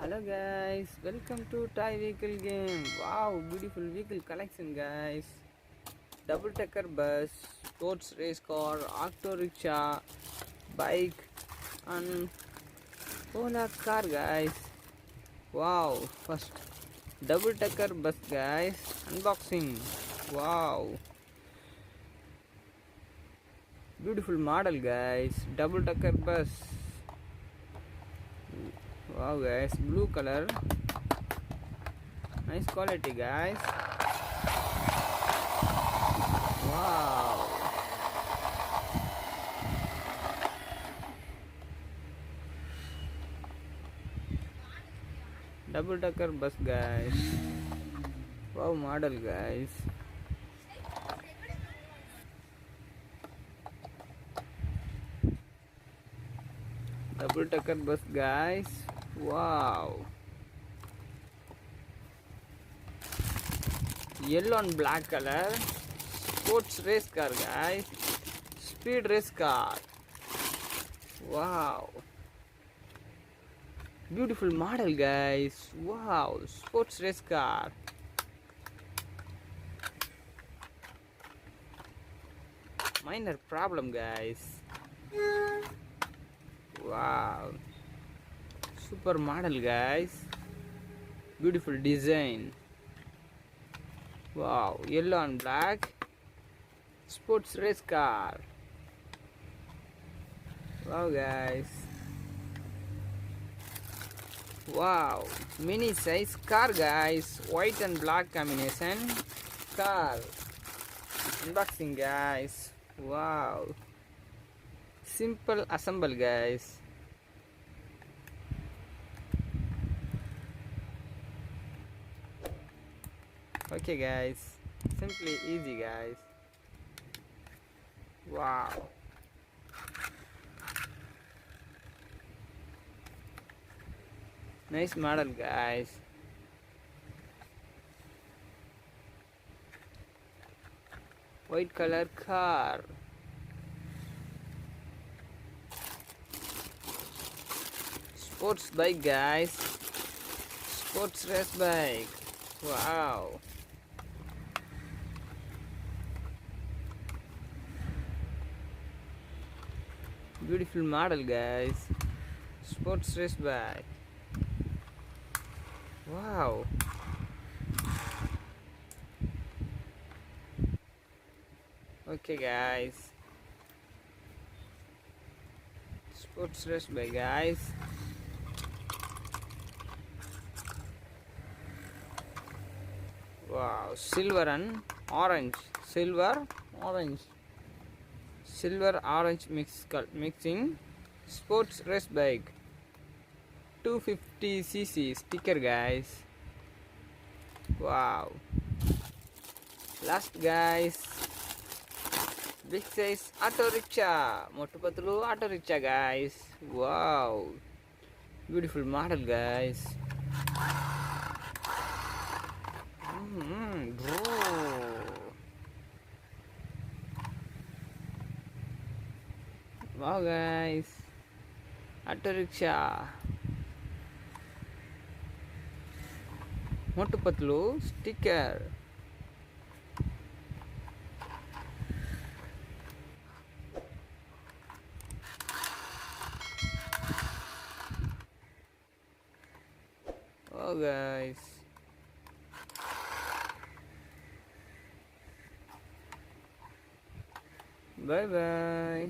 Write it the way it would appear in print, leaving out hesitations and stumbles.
Hello guys, welcome to Toy Vehicle Game. Wow, beautiful vehicle collection guys. Double decker bus, sports race car, auto rickshaw, bike and Ola car guys. Wow, first double decker bus guys, unboxing. Wow, beautiful model guys, double decker bus. Wow guys, blue color, nice quality guys. Wow, double decker bus guys. Wow, model guys. Double decker bus guys. Wow, yellow and black color, sports race car guys, speed race car. Wow, beautiful model guys. Wow, sports race car. Minor problem guys. Wow, super model guys, beautiful design. Wow, yellow and black, sports race car. Wow guys. Wow, mini size car guys, white and black combination car. Unboxing guys. Wow, simple assemble guys. Okay guys, simply easy guys. Wow, nice model guys. White color car. Sports bike guys, sports race bike. Wow, beautiful model guys, sports race bike. Wow, okay guys, sports race bike guys. Wow, silver and orange, silver orange mixing sports race bike, 250cc sticker guys. Wow, last guys, big size auto rickshaw, motu patlu auto rickshaw guys. Wow, beautiful model guys. Wow guys, auto rickshaw, motu patlu sticker. Oh guys, bye bye.